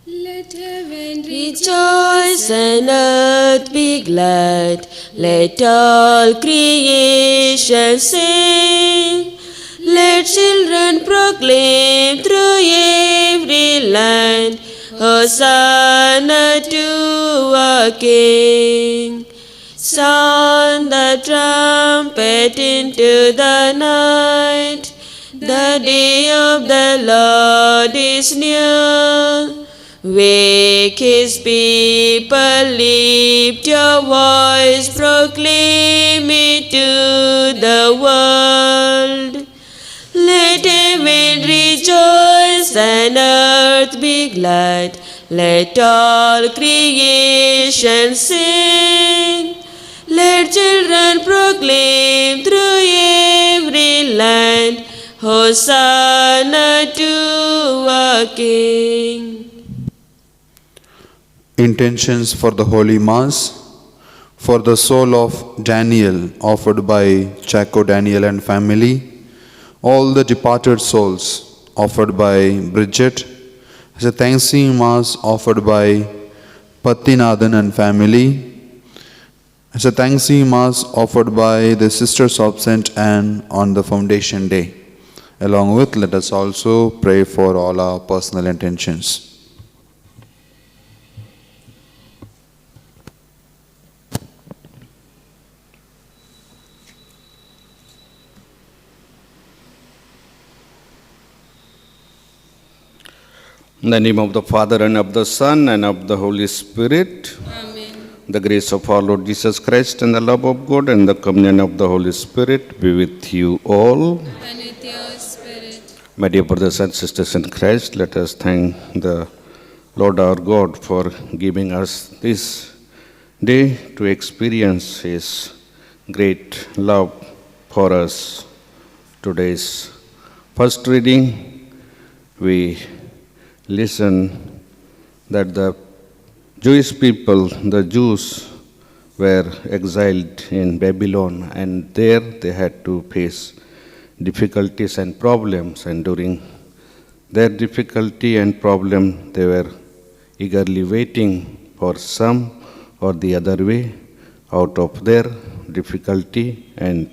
Let heaven rejoice and earth be glad. Let all creation sing. Let children proclaim through every land, Hosanna to our King. Sound the trumpet into the night. The day of the Lord is near. Wake his people, lift your voice, proclaim it to the world. Let heaven rejoice and earth be glad. Let all creation sing. Let children proclaim through every land, Hosanna to our King. Intentions for the Holy Mass. For the soul of Daniel, offered by Chaco Daniel and family. All the departed souls, offered by Bridget. As a Thanksgiving Mass, offered by Pattinathan and family. As a Thanksgiving Mass, offered by the Sisters of St. Anne on the Foundation Day. Along with, let us also pray for all our personal intentions. In the name of the Father, and of the Son, and of the Holy Spirit. Amen. The grace of our Lord Jesus Christ, and the love of God, and the communion of the Holy Spirit be with you all. And with your spirit. My dear brothers and sisters in Christ, let us thank the Lord our God for giving us this day to experience His great love for us. Today's first reading, we listen that the Jewish people, the Jews, were exiled in Babylon, and there they had to face difficulties and problems, and during their difficulty and problem they were eagerly waiting for some or the other way out of their difficulty and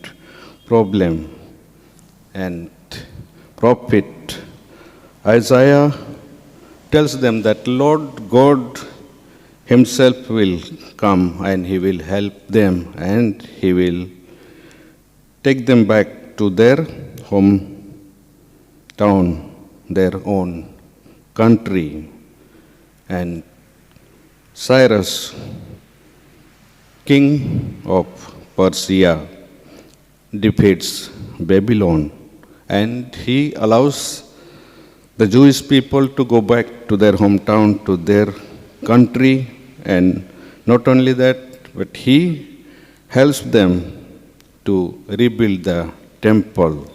problem. And prophet Isaiah tells them that Lord God Himself will come and He will help them, and He will take them back to their hometown, their own country. And Cyrus, king of Persia, defeats Babylon, and he allows the Jewish people to go back to their hometown, to their country, and not only that, but he helps them to rebuild the temple,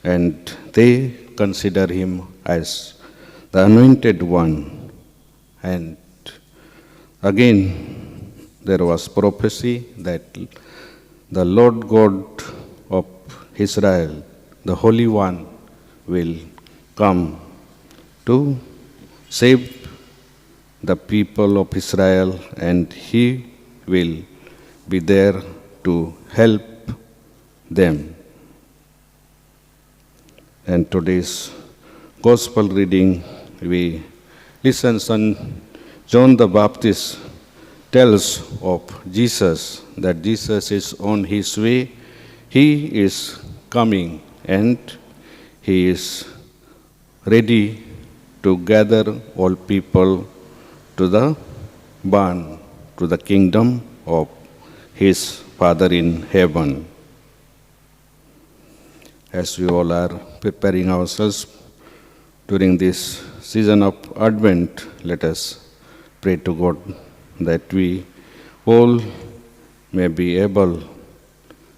and they consider him as the anointed one. And again, there was prophecy that the Lord God of Israel, the Holy One, will come to save the people of Israel, and He will be there to help them. And today's Gospel reading, we listen on John the Baptist tells of Jesus, that Jesus is on His way, He is coming, and He is ready to gather all people to the barn, to the kingdom of His Father in heaven. As we all are preparing ourselves during this season of Advent, let us pray to God that we all may be able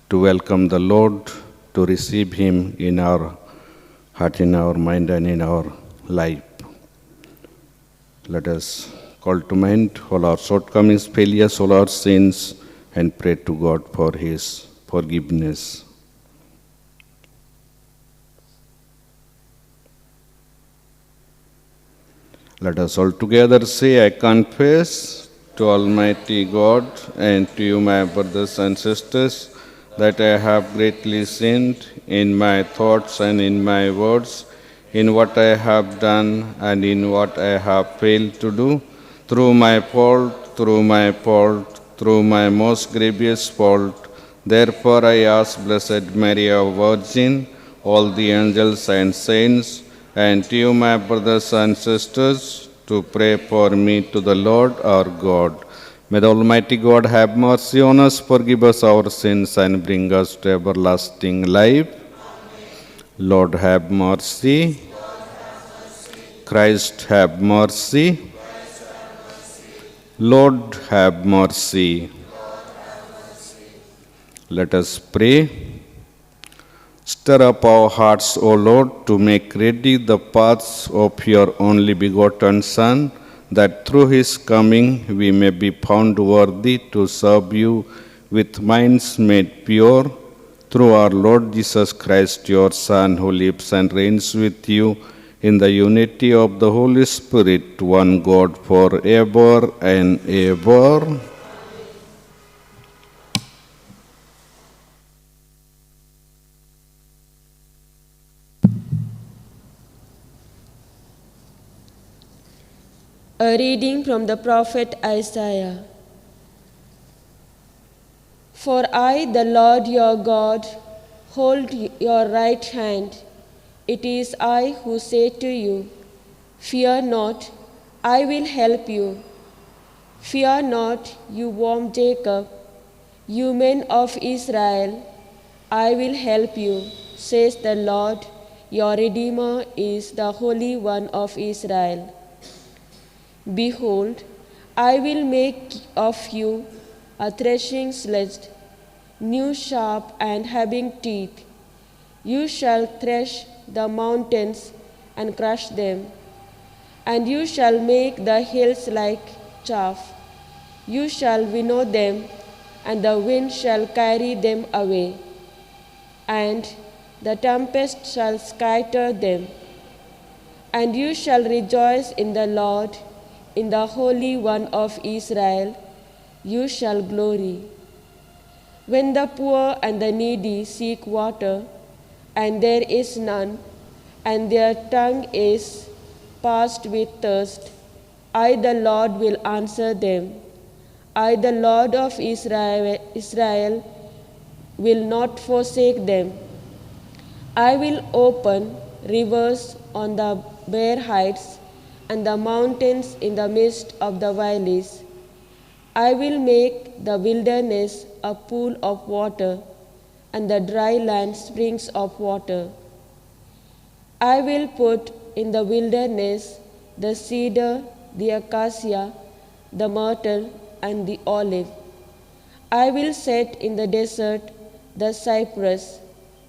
to welcome the Lord, to receive Him in our heart, in our mind, and in our life. Let us call to mind all our shortcomings, failures, all our sins, and pray to God for His forgiveness. Let us all together say, I confess to Almighty God and to you, my brothers and sisters, that I have greatly sinned in my thoughts and in my words, in what I have done and in what I have failed to do, through my fault, through my most grievous fault. Therefore I ask Blessed Mary, our Virgin, all the angels and saints, and to you, my brothers and sisters, to pray for me to the Lord our God. May the Almighty God have mercy on us, forgive us our sins, and bring us to everlasting life. Lord, have mercy. Christ, have mercy. Lord, have mercy. Let us pray. Stir up our hearts, O Lord, to make ready the paths of your only begotten Son, that through his coming we may be found worthy to serve you with minds made pure, through our Lord Jesus Christ, your Son, who lives and reigns with you in the unity of the Holy Spirit, one God, forever and ever. A reading from the prophet Isaiah. For I, the Lord your God, hold your right hand. It is I who say to you, fear not, I will help you. Fear not, you warm Jacob, you men of Israel, I will help you, says the Lord, your Redeemer is the Holy One of Israel. Behold, I will make of you a threshing sledge, new sharp and having teeth. You shall thresh the mountains and crush them, and you shall make the hills like chaff. You shall winnow them, and the wind shall carry them away, and the tempest shall scatter them. And you shall rejoice in the Lord, in the Holy One of Israel, you shall glory. When the poor and the needy seek water, and there is none, and their tongue is parched with thirst, I, the Lord, will answer them. I, the Lord of Israel, will not forsake them. I will open rivers on the bare heights, and the mountains in the midst of the valleys. I will make the wilderness a pool of water, and the dry land springs of water. I will put in the wilderness the cedar, the acacia, the myrtle, and the olive. I will set in the desert the cypress,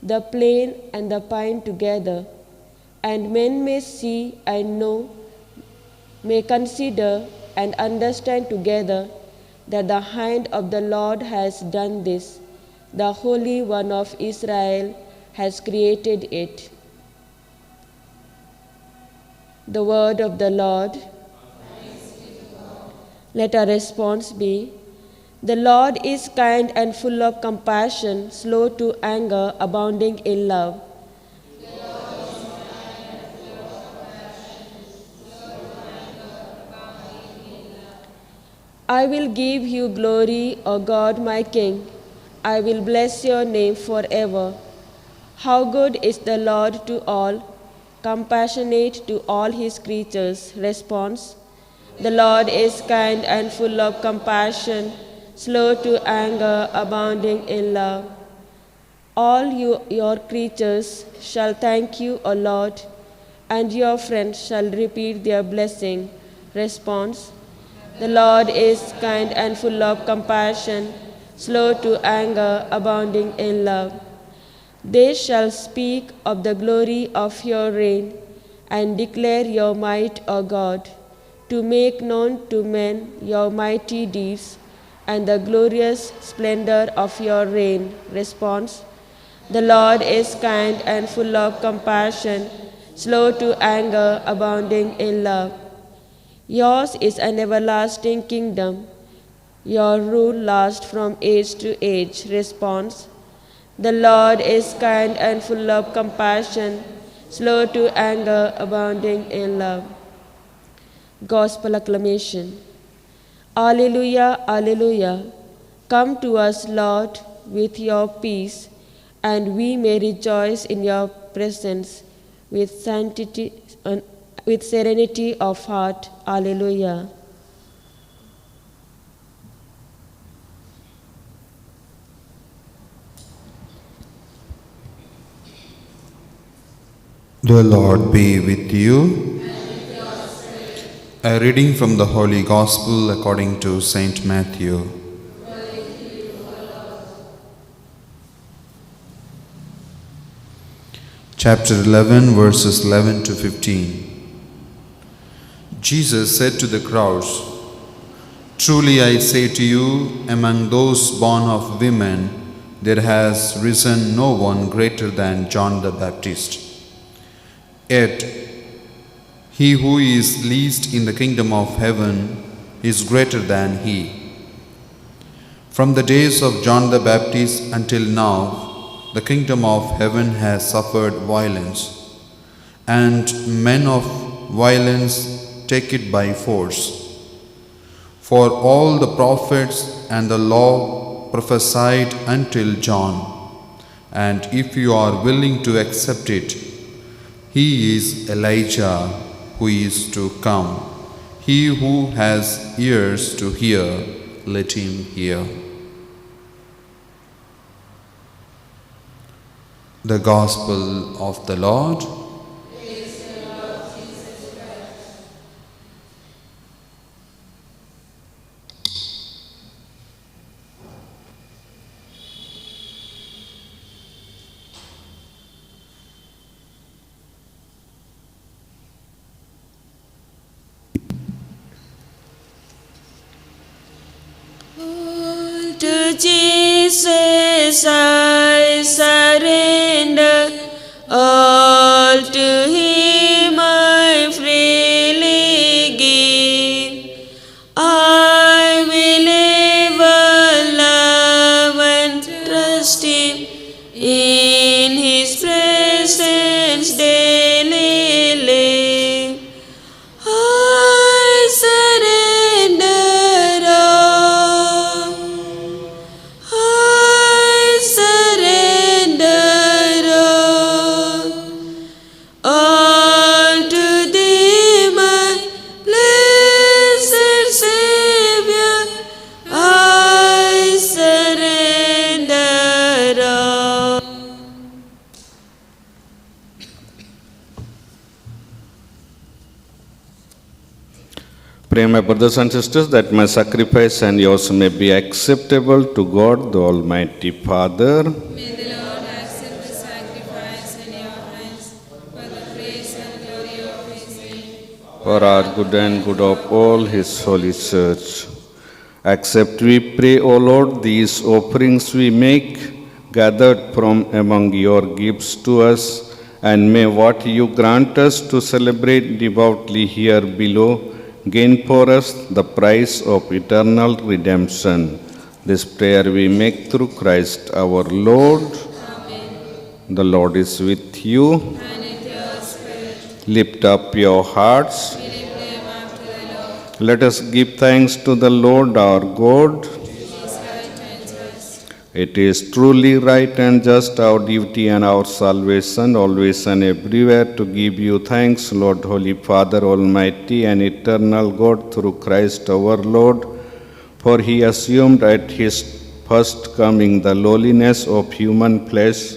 the plane, and the pine together, and men may see and know, may consider and understand together that the hand of the Lord has done this. The Holy One of Israel has created it. The word of the Lord. Let our response be, the Lord is kind and full of compassion, slow to anger, abounding in love. I will give you glory, O God, my King. I will bless your name forever. How good is the Lord to all, compassionate to all his creatures. Response: the Lord is kind and full of compassion, slow to anger, abounding in love. All your creatures shall thank you, O Lord, and your friends shall repeat their blessing. Response: the Lord is kind and full of compassion, slow to anger, abounding in love. They shall speak of the glory of your reign and declare your might, O God, to make known to men your mighty deeds and the glorious splendor of your reign. Response: the Lord is kind and full of compassion, slow to anger, abounding in love. Yours is an everlasting kingdom. Your rule lasts from age to age. Response: The Lord is kind and full of compassion, slow to anger, abounding in love. Gospel acclamation. Alleluia, alleluia. Come to us, Lord, with your peace, and we may rejoice in your presence with serenity of heart. Alleluia. The Lord be with you. A reading from the Holy Gospel according to Saint Matthew. Chapter 11, verses 11 to 15. Jesus said to the crowds, "Truly I say to you, among those born of women, there has risen no one greater than John the Baptist. Yet he who is least in the kingdom of heaven is greater than he. From the days of John the Baptist until now, the kingdom of heaven has suffered violence, and men of violence take it by force. For all the prophets and the law prophesied until John, and if you are willing to accept it, he is Elijah who is to come. He who has ears to hear, let him hear." The Gospel of the Lord. To Jesus I surrender, all to Him I freely give. I will ever love and trust Him, in His presence daily live. I surrender all. I surrender all to Thee, my blessed Savior. I surrender all. Pray, my brothers and sisters, that my sacrifice and yours may be acceptable to God, the Almighty Father. May the Lord accept the sacrifice in your hands for the praise and glory of His name. For our good and good of all His holy church. Accept, we pray, O Lord, these offerings we make, gathered from among your gifts to us, and may what you grant us to celebrate devoutly here below gain for us the prize of eternal redemption. This prayer we make through Christ our Lord. Amen. The Lord is with you. And with your spirit, Lift up your hearts. we lift them up to the Lord. Let us give thanks to the Lord our God. It is right and just. It is truly right and just, our duty and our salvation, always and everywhere, to give you thanks, Lord, Holy Father, Almighty and eternal God, through Christ our Lord. For He assumed at His first coming the lowliness of human flesh,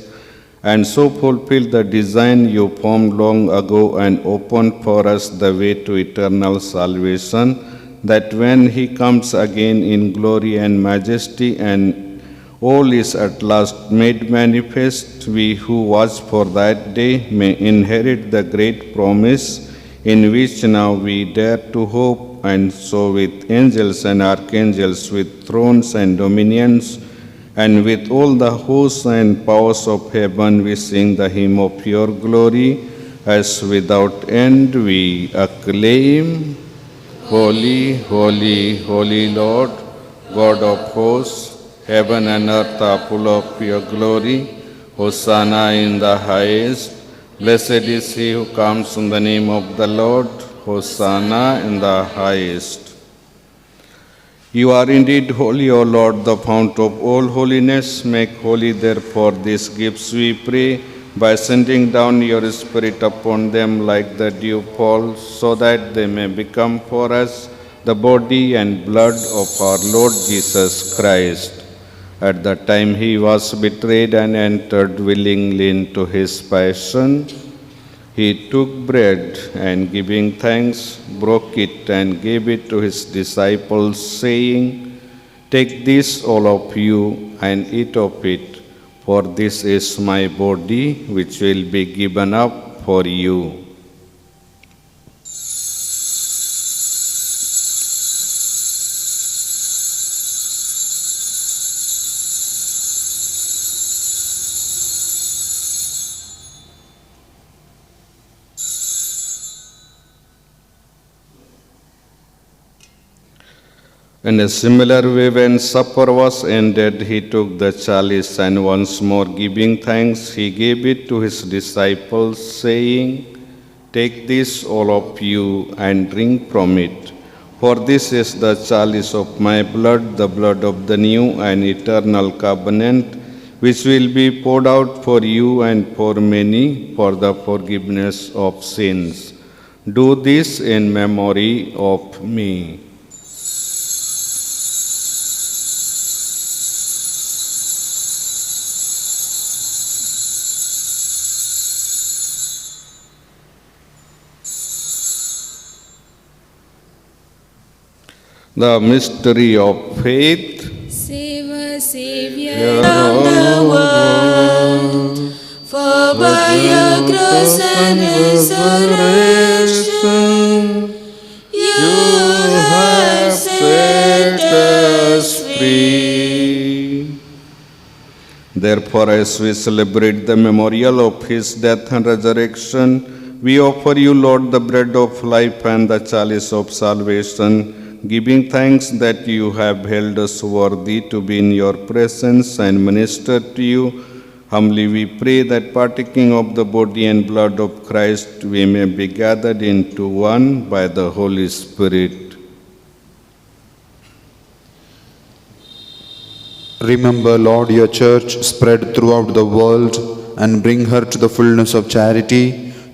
and so fulfilled the design you formed long ago and opened for us the way to eternal salvation, that when He comes again in glory and majesty and all is at last made manifest, we who watch for that day may inherit the great promise in which now we dare to hope, and so with angels and archangels, with thrones and dominions, and with all the hosts and powers of heaven, we sing the hymn of your glory, as without end we acclaim. Holy, holy, holy Lord, God of hosts, heaven and earth are full of your glory. Hosanna in the highest. Blessed is he who comes in the name of the Lord. Hosanna in the highest. You are indeed holy, O Lord, the fount of all holiness. Make holy, therefore, these gifts, we pray, by sending down your Spirit upon them like the dew fall, so that they may become for us the body and blood of our Lord Jesus Christ. At the time he was betrayed and entered willingly into his passion, he took bread and giving thanks, broke it and gave it to his disciples, saying, "Take this, all of you, and eat of it, for this is my body, which will be given up for you." In a similar way, when supper was ended, he took the chalice and once more giving thanks, he gave it to his disciples, saying, "Take this, all of you, and drink from it. For this is the chalice of my blood, the blood of the new and eternal covenant, which will be poured out for you and for many for the forgiveness of sins. Do this in memory of me." The mystery of faith. Save us, Savior of the world, for by your cross and resurrection, you have set us free. Therefore, as we celebrate the memorial of his death and resurrection, we offer you, Lord, the bread of life and the chalice of salvation, giving thanks that you have held us worthy to be in your presence and minister to you. Humbly we pray that partaking of the body and blood of Christ, we may be gathered into one by the Holy Spirit. Remember, Lord, your church spread throughout the world and bring her to the fullness of charity,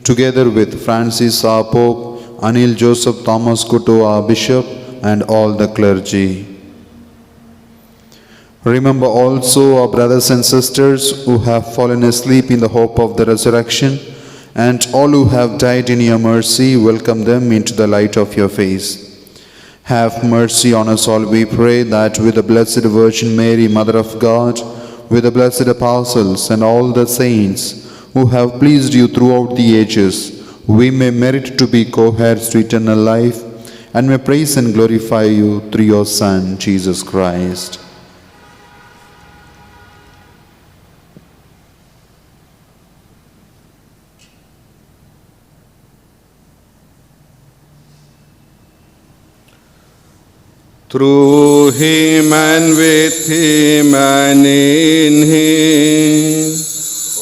together with Francis our Pope, Anil Joseph Thomas Kutu our Bishop, and all the clergy. Remember also our brothers and sisters who have fallen asleep in the hope of the resurrection, and all who have died in your mercy. Welcome them into the light of your face. Have mercy on us all, we pray, that with the Blessed Virgin Mary, Mother of God, with the blessed apostles and all the saints who have pleased you throughout the ages, we may merit to be co-heirs to eternal life, and may praise and glorify you through your Son, Jesus Christ. Through him and with him and in him,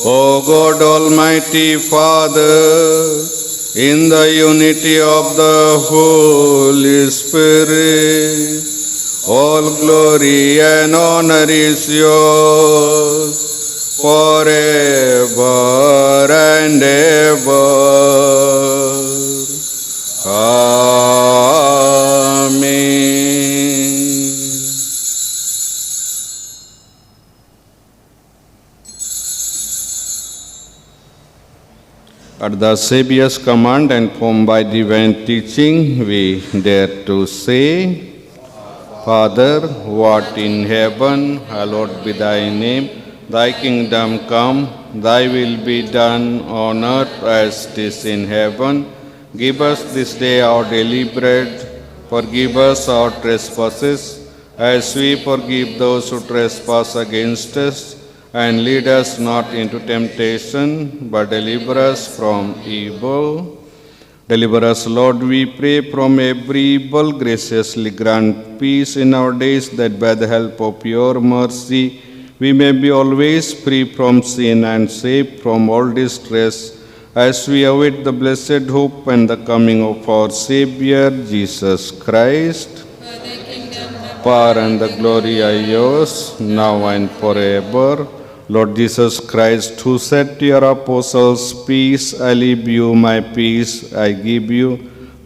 O God, Almighty Father, in the unity of the Holy Spirit, all glory and honor is yours forever and ever. Amen. At the Saviour's command and formed by divine teaching, we dare to say, Father, who art in heaven, hallowed be thy name. Thy kingdom come, thy will be done on earth as it is in heaven. Give us this day our daily bread. Forgive us our trespasses, as we forgive those who trespass against us. And lead us not into temptation, but deliver us from evil. Deliver us, Lord, we pray, from every evil. Graciously grant peace in our days, that by the help of your mercy we may be always free from sin and safe from all distress, as we await the blessed hope and the coming of our Savior, Jesus Christ. For the kingdom, the Power and the glory are yours, now and forever. Lord Jesus Christ, who said to your apostles, "Peace I leave you, my peace I give you,"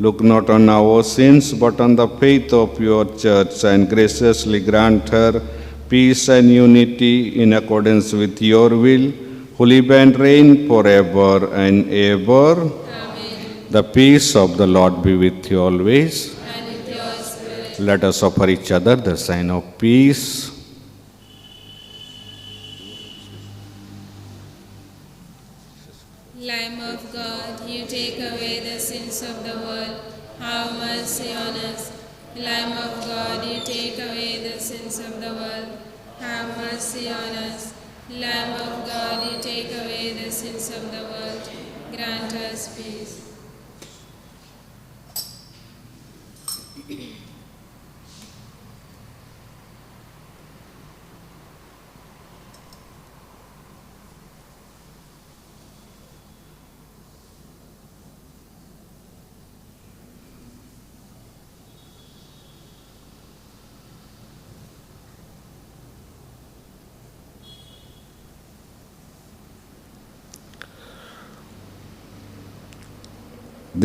look not on our sins, but on the faith of your church, and graciously grant her peace and unity in accordance with your will, who live and reign forever and ever. Amen. The peace of the Lord be with you always. And with your spirit. Let us offer each other the sign of peace. Lamb of God, you take away the sins of the world. Have mercy on us. Lamb of God, you take away the sins of the world. Have mercy on us. Lamb of God, you take away the sins of the world. Grant us peace.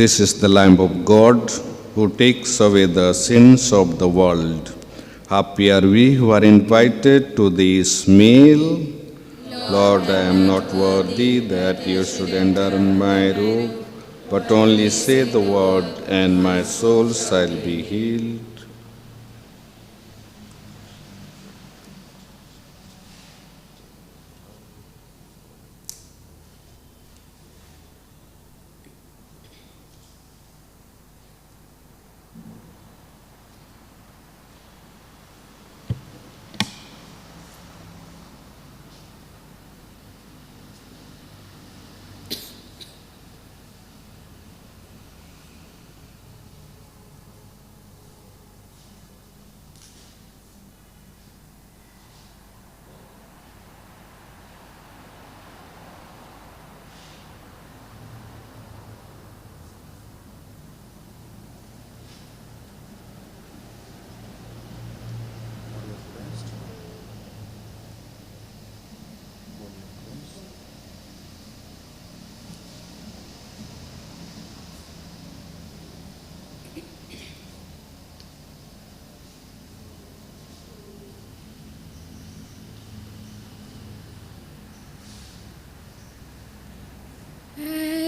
This is the Lamb of God who takes away the sins of the world. Happy are we who are invited to this meal. Lord, I am not worthy that you should enter my roof, but only say the word, and my soul shall be healed.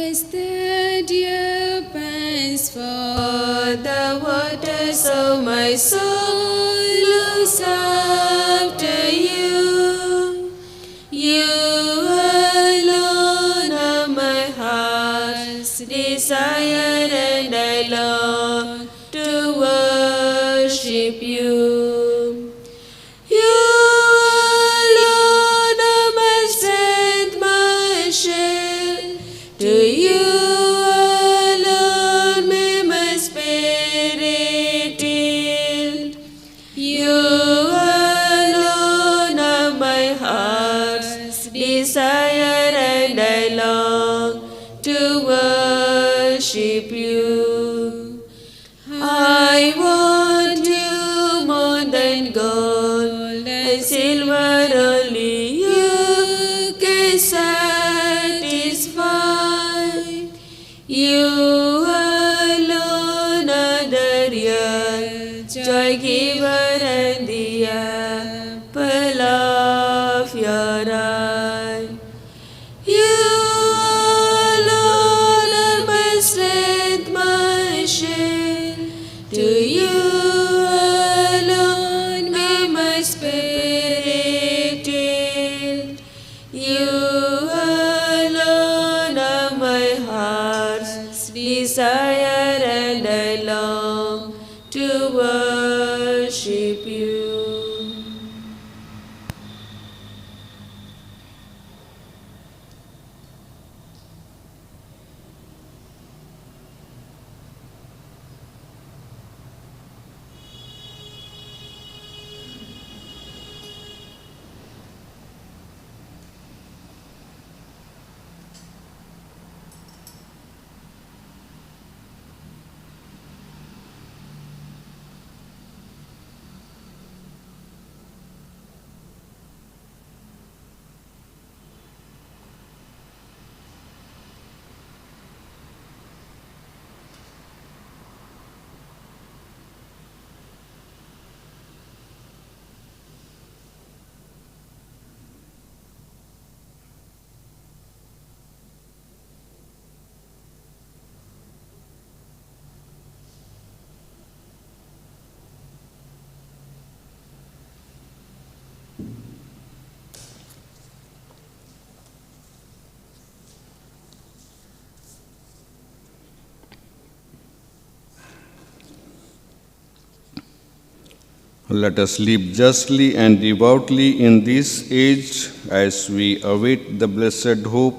As the deer pants for the waters of my soul looks after you, you alone are my heart's desire, and I long to worship you. You alone are my strength, my shield. To you alone may my spirit yield. You alone are my heart's desire, and I long to worship you. I want you more than gold and silver, only you can satisfy. You alone are the real joy giver and the apple of your eye. You alone are my strength, my shield. To you alone may my spirit yield. You alone are my heart's desire, and I long to worship you. Let us live justly and devoutly in this age as we await the blessed hope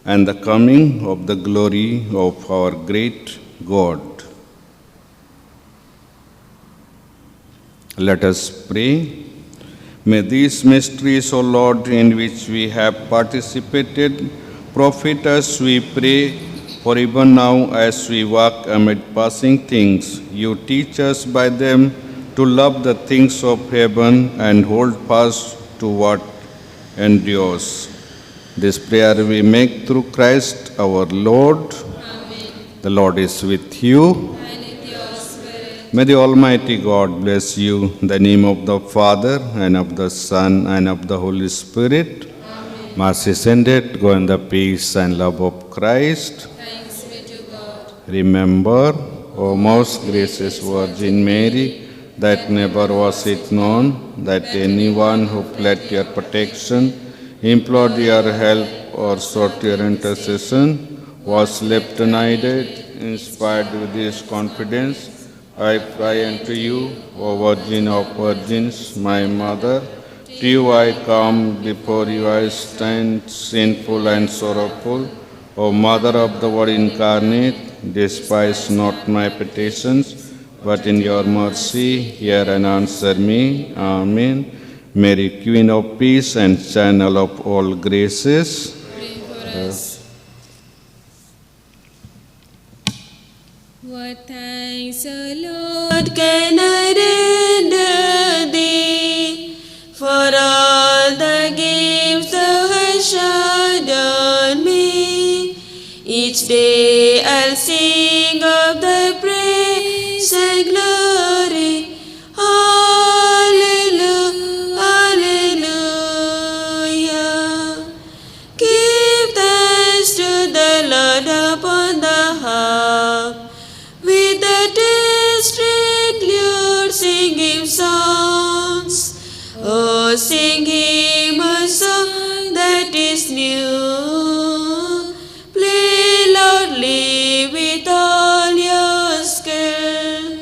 and the coming of the glory of our great God. Let us pray. May these mysteries, O Lord, in which we have participated, profit us, we pray, for even now as we walk amid passing things, you teach us by them to love the things of heaven and hold fast to what endures. This prayer we make through Christ our Lord. Amen. The Lord is with you. And with your spirit. May the Almighty God bless you, in the name of the Father, and of the Son, and of the Holy Spirit. Amen. Mercy sendeth, go in the peace and love of Christ. Thanks be to God. Remember, O most gracious Virgin Mary, that never was it known that anyone who fled your protection, implored your help, or sought your intercession was left unaided. Inspired with this confidence, I cry unto you, O Virgin of Virgins, my Mother. To you I come, before you I stand, sinful and sorrowful. O Mother of the Word incarnate, despise not my petitions, but in your mercy hear and answer me. Amen. Mary, Queen of Peace and Channel of all graces, Pray for us. What thanks, O Lord, Can I render thee for all the gifts thou hast showered on me? Each day I'll sing of thy praise and glory. Hallelujah, hallelujah. Give thanks to the Lord upon the harp. With the ten-stringed lute sing him songs. Oh, sing him a song that is new. Play loudly with all your skill.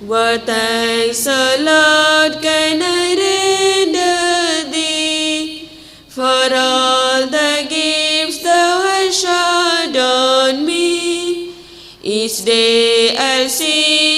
What thanks, O Lord, can I render thee for all the gifts thou hast showered on me? Each day I'll sing